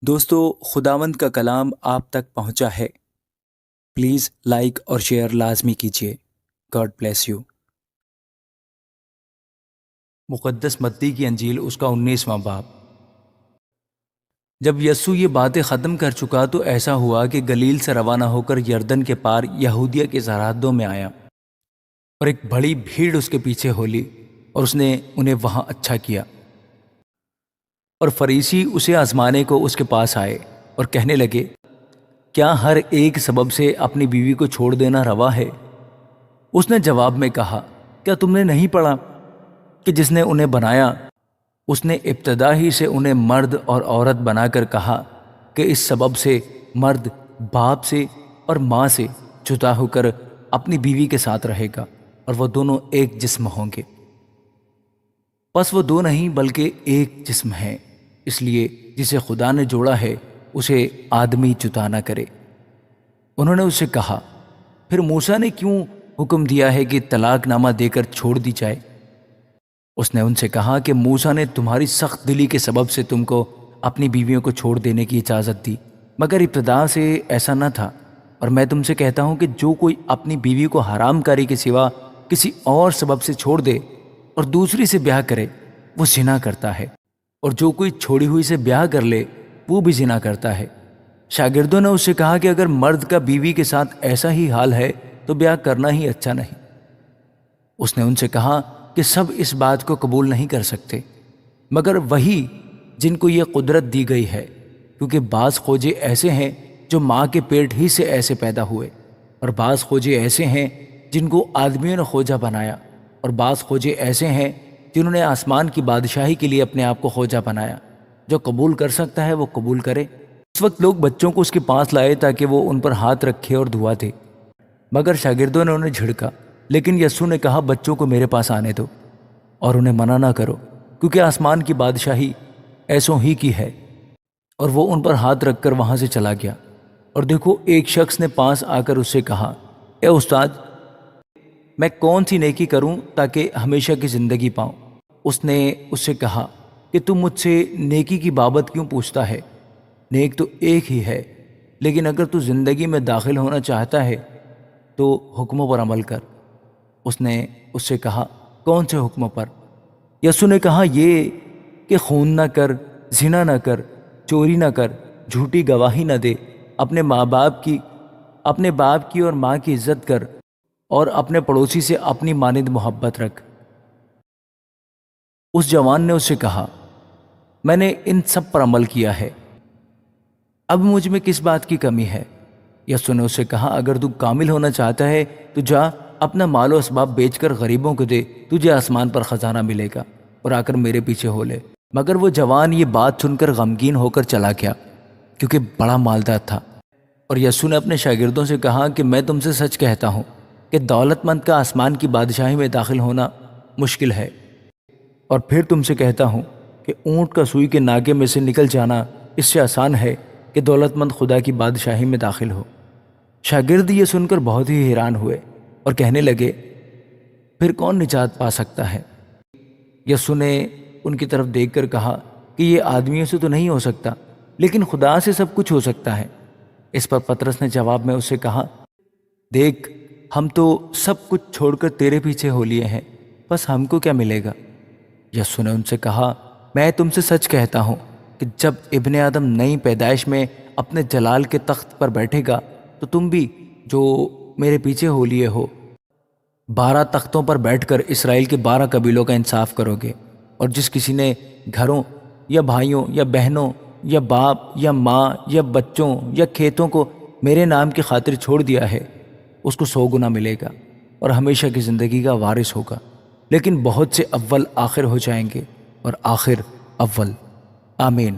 دوستو، خداوند کا کلام آپ تک پہنچا ہے۔ پلیز لائک اور شیئر لازمی کیجیے۔ God bless you. مقدس متی کی انجیل اس کا 19واں باب۔ جب یسوع یہ باتیں ختم کر چکا تو ایسا ہوا کہ گلیل سے روانہ ہو کر یردن کے پار یہودیہ کے سرحدوں میں آیا، اور ایک بڑی بھیڑ اس کے پیچھے ہو لی، اور اس نے انہیں وہاں اچھا کیا۔ اور فریسی اسے آزمانے کو اس کے پاس آئے اور کہنے لگے، کیا ہر ایک سبب سے اپنی بیوی کو چھوڑ دینا روا ہے؟ اس نے جواب میں کہا، کیا تم نے نہیں پڑھا کہ جس نے انہیں بنایا اس نے ابتدا ہی سے انہیں مرد اور عورت بنا کر کہا کہ اس سبب سے مرد باپ سے اور ماں سے جدا ہو کر اپنی بیوی کے ساتھ رہے گا، اور وہ دونوں ایک جسم ہوں گے۔ پس وہ دو نہیں بلکہ ایک جسم ہیں، اس لیے جسے خدا نے جوڑا ہے اسے آدمی جدا نہ کرے۔ انہوں نے اسے کہا، پھر موسیٰ نے کیوں حکم دیا ہے کہ طلاق نامہ دے کر چھوڑ دی جائے؟ اس نے ان سے کہا کہ موسیٰ نے تمہاری سخت دلی کے سبب سے تم کو اپنی بیویوں کو چھوڑ دینے کی اجازت دی، مگر ابتدا سے ایسا نہ تھا۔ اور میں تم سے کہتا ہوں کہ جو کوئی اپنی بیوی کو حرام کاری کے سوا کسی اور سبب سے چھوڑ دے اور دوسری سے بیاہ کرے، وہ زنا کرتا ہے، اور جو کوئی چھوڑی ہوئی سے بیاہ کر لے وہ بھی زنا کرتا ہے۔ شاگردوں نے اس سے کہا کہ اگر مرد کا بیوی کے ساتھ ایسا ہی حال ہے تو بیاہ کرنا ہی اچھا نہیں۔ اس نے ان سے کہا کہ سب اس بات کو قبول نہیں کر سکتے، مگر وہی جن کو یہ قدرت دی گئی ہے، کیونکہ بعض خوجے ایسے ہیں جو ماں کے پیٹ ہی سے ایسے پیدا ہوئے، اور بعض خوجے ایسے ہیں جن کو آدمیوں نے کھوجا بنایا، اور بعض خوجے ایسے ہیں جنہوں نے آسمان کی بادشاہی کے لیے اپنے آپ کو کھوجا بنایا۔ جو قبول کر سکتا ہے وہ قبول کرے۔ اس وقت لوگ بچوں کو اس کے پاس لائے تاکہ وہ ان پر ہاتھ رکھے اور دعا دے، مگر شاگردوں نے انہیں جھڑکا۔ لیکن یسوع نے کہا، بچوں کو میرے پاس آنے دو اور انہیں منع نہ کرو، کیونکہ آسمان کی بادشاہی ایسوں ہی کی ہے۔ اور وہ ان پر ہاتھ رکھ کر وہاں سے چلا گیا۔ اور دیکھو، ایک شخص نے پاس آ کر اس سے کہا، اے استاد، میں کون سی نیکی کروں تاکہ ہمیشہ کی زندگی پاؤں؟ اس نے اس سے کہا کہ تم مجھ سے نیکی کی بابت کیوں پوچھتا ہے؟ نیک تو ایک ہی ہے، لیکن اگر تو زندگی میں داخل ہونا چاہتا ہے تو حکموں پر عمل کر۔ اس نے اس سے کہا، کون سے حکموں پر؟ یسوع نے کہا، یہ کہ خون نہ کر، زنا نہ کر، چوری نہ کر، جھوٹی گواہی نہ دے، اپنے باپ کی اور ماں کی عزت کر، اور اپنے پڑوسی سے اپنی مانند محبت رکھ۔ اس جوان نے اس سے کہا، میں نے ان سب پر عمل کیا ہے، اب مجھ میں کس بات کی کمی ہے؟ یسوع نے اس سے کہا، اگر تو کامل ہونا چاہتا ہے تو جا، اپنا مال و اسباب بیچ کر غریبوں کو دے، تجھے آسمان پر خزانہ ملے گا، اور آ کر میرے پیچھے ہو لے۔ مگر وہ جوان یہ بات سن کر غمگین ہو کر چلا گیا، کیونکہ بڑا مالدار تھا۔ اور یسوع نے اپنے شاگردوں سے کہا کہ میں تم سے سچ کہتا ہوں کہ دولت مند کا آسمان کی بادشاہی میں داخل ہونا مشکل ہے۔ اور پھر تم سے کہتا ہوں کہ اونٹ کا سوئی کے ناکے میں سے نکل جانا اس سے آسان ہے کہ دولت مند خدا کی بادشاہی میں داخل ہو۔ شاگرد یہ سن کر بہت ہی حیران ہوئے اور کہنے لگے، پھر کون نجات پا سکتا ہے؟ یسوع نے ان کی طرف دیکھ کر کہا کہ یہ آدمیوں سے تو نہیں ہو سکتا، لیکن خدا سے سب کچھ ہو سکتا ہے۔ اس پر پطرس نے جواب میں اس سے کہا، دیکھ، ہم تو سب کچھ چھوڑ کر تیرے پیچھے ہو لیے ہیں، بس ہم کو کیا ملے گا؟ یسوع نے ان سے کہا، میں تم سے سچ کہتا ہوں کہ جب ابن آدم نئی پیدائش میں اپنے جلال کے تخت پر بیٹھے گا تو تم بھی جو میرے پیچھے ہو لیے ہو 12 تختوں پر بیٹھ کر اسرائیل کے 12 قبیلوں کا انصاف کرو گے۔ اور جس کسی نے گھروں یا بھائیوں یا بہنوں یا باپ یا ماں یا بچوں یا کھیتوں کو میرے نام کی خاطر چھوڑ دیا ہے، اس کو 100 گنا ملے گا اور ہمیشہ کی زندگی کا وارث ہوگا۔ لیکن بہت سے اول آخر ہو جائیں گے اور آخر اول۔ آمین۔